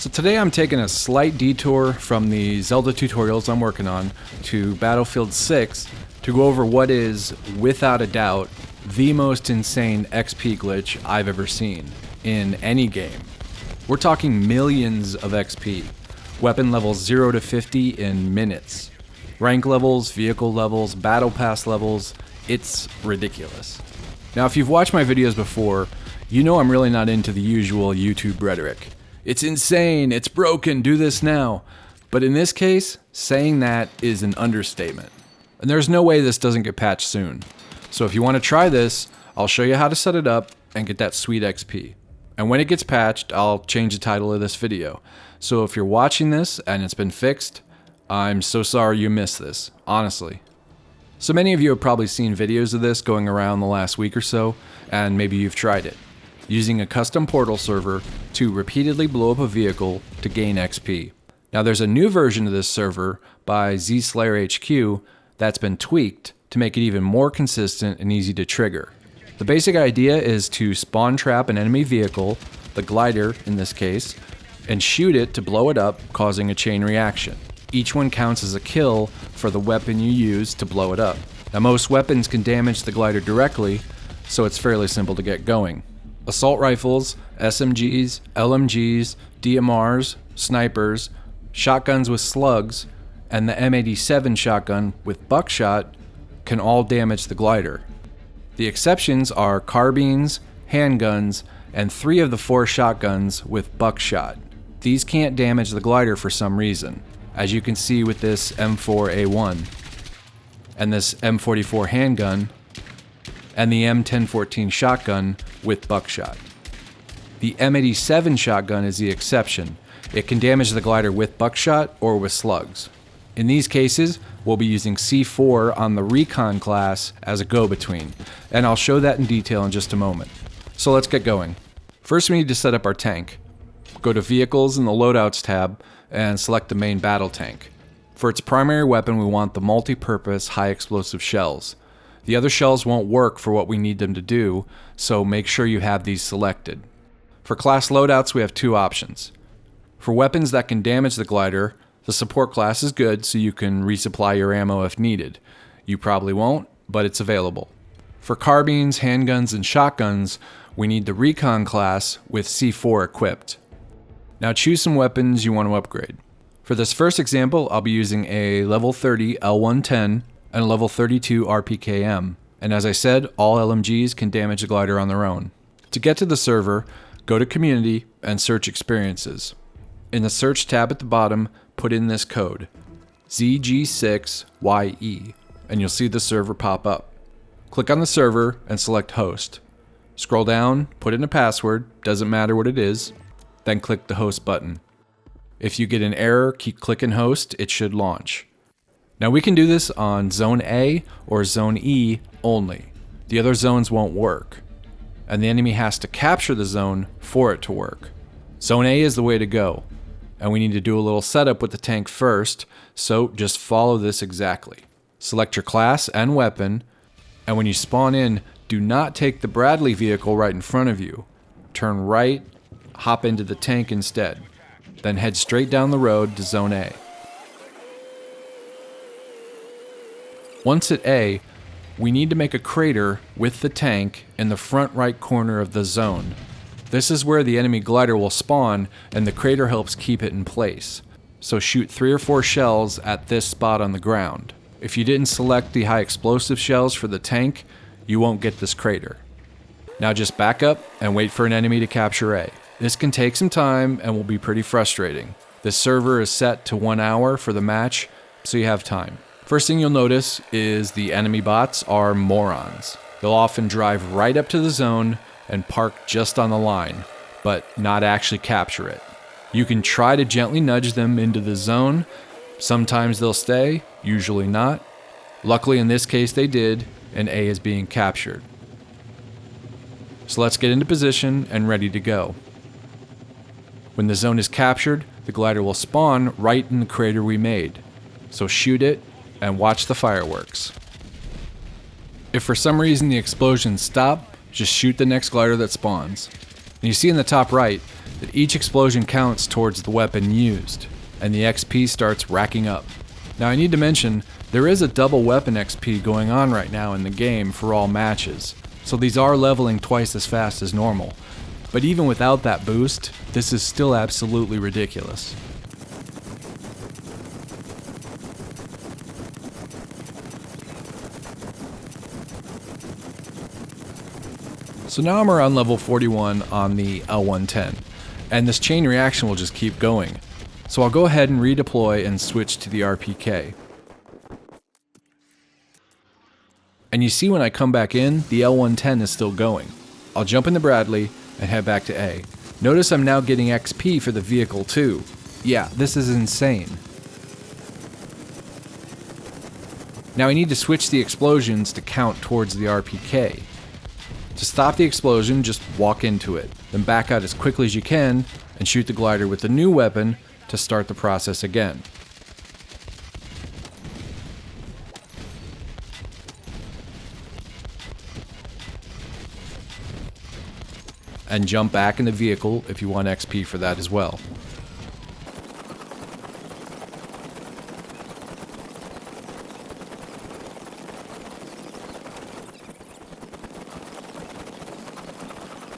So today I'm taking a slight detour from the Zelda tutorials I'm working on to Battlefield 6 to go over what is, without a doubt, the most insane XP glitch I've ever seen in any game. We're talking millions of XP, weapon levels 0 to 50 in minutes, rank levels, vehicle levels, battle pass levels. It's ridiculous. Now if you've watched my videos before, you know I'm really not into the usual YouTube rhetoric. It's insane, it's broken, do this now. But in this case, saying that is an understatement. And there's no way this doesn't get patched soon. So if you want to try this, I'll show you how to set it up and get that sweet XP. And when it gets patched, I'll change the title of this video. So if you're watching this and it's been fixed, I'm so sorry you missed this, honestly. So many of you have probably seen videos of this going around the last week or so, and maybe you've tried it. Using a custom portal server to repeatedly blow up a vehicle to gain XP. Now there's a new version of this server by ZSlayerHQ that's been tweaked to make it even more consistent and easy to trigger. The basic idea is to spawn trap an enemy vehicle, the glider in this case, and shoot it to blow it up, causing a chain reaction. Each one counts as a kill for the weapon you use to blow it up. Now most weapons can damage the glider directly, so it's fairly simple to get going. Assault rifles, SMGs, LMGs, DMRs, snipers, shotguns with slugs, and the M87 shotgun with buckshot can all damage the glider. The exceptions are carbines, handguns, and 3 of the 4 shotguns with buckshot. These can't damage the glider for some reason, as you can see with this M4A1, and this M44 handgun, and the M1014 shotgun with buckshot. The M87 shotgun is the exception. It can damage the glider with buckshot or with slugs. In these cases, we'll be using C4 on the Recon class as a go-between, and I'll show that in detail in just a moment. So let's get going. First we need to set up our tank. Go to Vehicles in the Loadouts tab and select the main battle tank. For its primary weapon we want the multi-purpose high explosive shells. The other shells won't work for what we need them to do, so make sure you have these selected. For class loadouts we have 2 options. For weapons that can damage the glider, the support class is good so you can resupply your ammo if needed. You probably won't, but it's available. For carbines, handguns, and shotguns, we need the Recon class with C4 equipped. Now choose some weapons you want to upgrade. For this first example, I'll be using a level 30 L110 and a level 32 RPKM. And as I said, all LMGs can damage the glider on their own. To get to the server, go to Community and search Experiences. In the search tab at the bottom, put in this code, ZG6YE, and you'll see the server pop up. Click on the server and select Host. Scroll down, put in a password, doesn't matter what it is, then click the Host button. If you get an error, keep clicking Host, it should launch. Now we can do this on Zone A or Zone E only. The other zones won't work, and the enemy has to capture the zone for it to work. Zone A is the way to go, and we need to do a little setup with the tank first, so just follow this exactly. Select your class and weapon, and when you spawn in, do not take the Bradley vehicle right in front of you. Turn right, hop into the tank instead, then head straight down the road to Zone A. Once at A, we need to make a crater with the tank in the front right corner of the zone. This is where the enemy glider will spawn, and the crater helps keep it in place. So shoot 3 or 4 shells at this spot on the ground. If you didn't select the high explosive shells for the tank, you won't get this crater. Now just back up and wait for an enemy to capture A. This can take some time and will be pretty frustrating. This server is set to 1 hour for the match, so you have time. First thing you'll notice is the enemy bots are morons. They'll often drive right up to the zone and park just on the line, but not actually capture it. You can try to gently nudge them into the zone. Sometimes they'll stay, usually not. Luckily in this case they did, and A is being captured. So let's get into position and ready to go. When the zone is captured, the glider will spawn right in the crater we made. So shoot it and watch the fireworks. If for some reason the explosions stop, just shoot the next glider that spawns. And you see in the top right that each explosion counts towards the weapon used, and the XP starts racking up. Now I need to mention, there is a double weapon XP going on right now in the game for all matches, so these are leveling twice as fast as normal. But even without that boost, this is still absolutely ridiculous. So now I'm around level 41 on the L110, and this chain reaction will just keep going. So I'll go ahead and redeploy and switch to the RPK. And you see when I come back in, the L110 is still going. I'll jump in the Bradley and head back to A. Notice I'm now getting XP for the vehicle too. Yeah, this is insane. Now I need to switch the explosions to count towards the RPK. To stop the explosion, just walk into it, then back out as quickly as you can and shoot the glider with the new weapon to start the process again. And jump back in the vehicle if you want XP for that as well.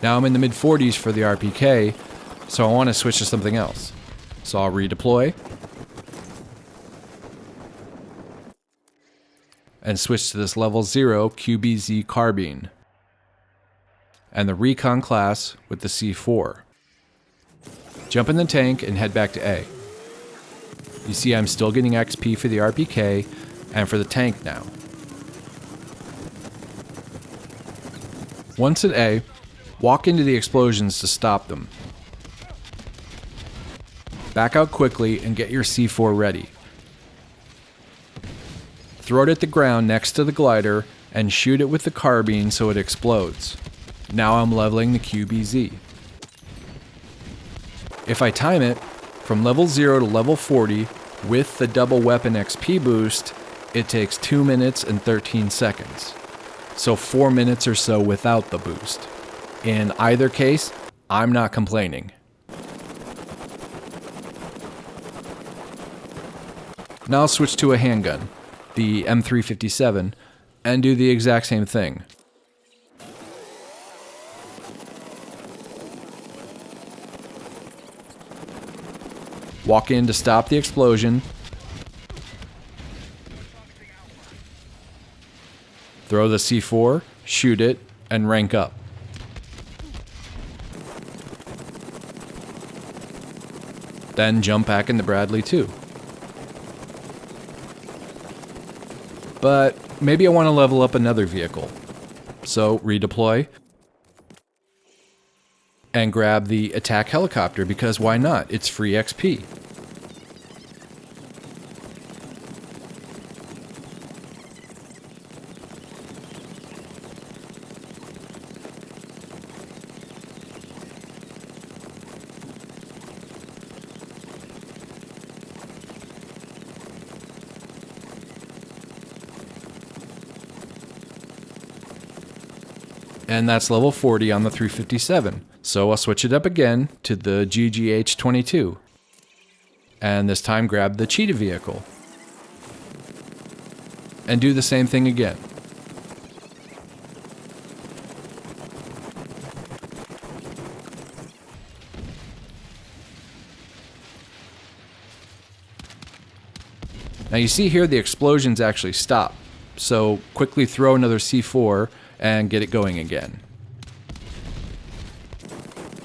Now I'm in the mid-40s for the RPK, so I want to switch to something else. So I'll redeploy and switch to this level 0 QBZ Carbine and the Recon class with the C4. Jump in the tank and head back to A. You see I'm still getting XP for the RPK and for the tank now. Once at A, walk into the explosions to stop them. Back out quickly and get your C4 ready. Throw it at the ground next to the glider and shoot it with the carbine so it explodes. Now I'm leveling the QBZ. If I time it, from level 0 to level 40 with the double weapon XP boost, it takes 2 minutes and 13 seconds. So 4 minutes or so without the boost. In either case, I'm not complaining. Now I'll switch to a handgun, the M357, and do the exact same thing. Walk in to stop the explosion. Throw the C4, shoot it, and rank up. Then jump back in the Bradley too. But maybe I want to level up another vehicle. So redeploy and grab the attack helicopter because why not? It's free XP. And that's level 40 on the 357. So I'll switch it up again to the GGH-22. And this time grab the cheetah vehicle. And do the same thing again. Now you see here the explosions actually stop. So quickly throw another C4 and get it going again.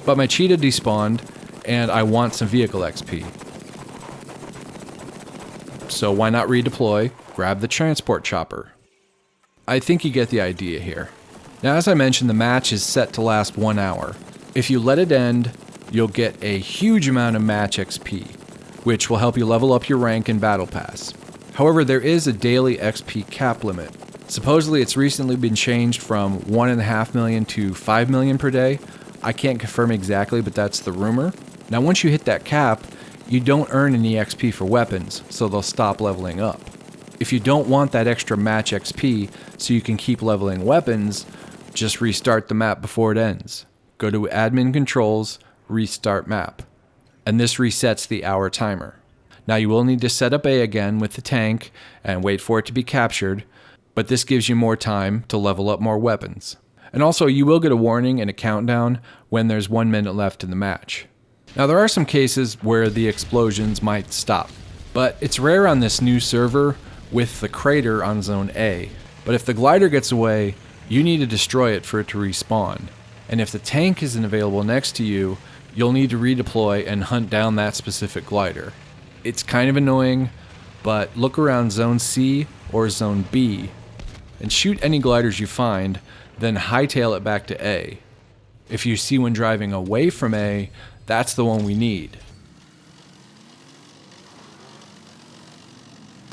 But my cheetah despawned, and I want some vehicle XP. So why not redeploy, grab the transport chopper. I think you get the idea here. Now as I mentioned, the match is set to last 1 hour. If you let it end, you'll get a huge amount of match XP, which will help you level up your rank in Battle Pass. However, there is a daily XP cap limit. Supposedly it's recently been changed from 1.5 million to 5 million per day. I can't confirm exactly, but that's the rumor. Now once you hit that cap, you don't earn any XP for weapons, so they'll stop leveling up. If you don't want that extra match XP so you can keep leveling weapons, just restart the map before it ends. Go to Admin Controls, restart map. And this resets the hour timer. Now you will need to set up A again with the tank and wait for it to be captured, but this gives you more time to level up more weapons. And also you will get a warning and a countdown when there's 1 minute left in the match. Now there are some cases where the explosions might stop, but it's rare on this new server with the crater on zone A. But if the glider gets away, you need to destroy it for it to respawn. And if the tank isn't available next to you, you'll need to redeploy and hunt down that specific glider. It's kind of annoying, but look around zone C or zone B and shoot any gliders you find, then hightail it back to A. If you see one driving away from A, that's the one we need.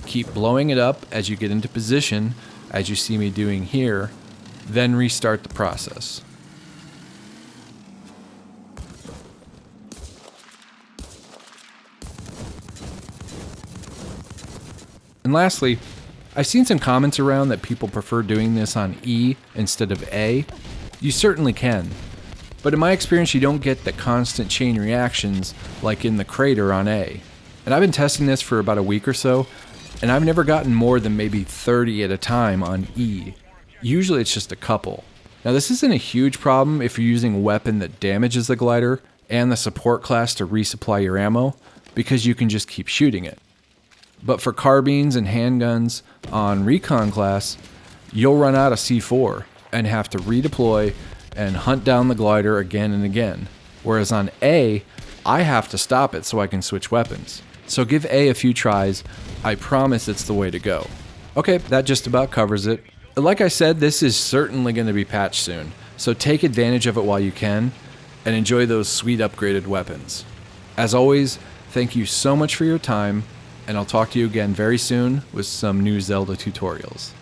Keep blowing it up as you get into position, as you see me doing here, then restart the process. And lastly, I've seen some comments around that people prefer doing this on E instead of A. You certainly can, but in my experience you don't get the constant chain reactions like in the crater on A. And I've been testing this for about a week or so, and I've never gotten more than maybe 30 at a time on E. Usually it's just a couple. Now this isn't a huge problem if you're using a weapon that damages the glider and the support class to resupply your ammo, because you can just keep shooting it. But for carbines and handguns on recon class, you'll run out of C4 and have to redeploy and hunt down the glider again and again. Whereas on A, I have to stop it so I can switch weapons. So give A a few tries, I promise it's the way to go. Okay, that just about covers it. Like I said, this is certainly going to be patched soon, so take advantage of it while you can, and enjoy those sweet upgraded weapons. As always, thank you so much for your time, and I'll talk to you again very soon with some new Zelda tutorials.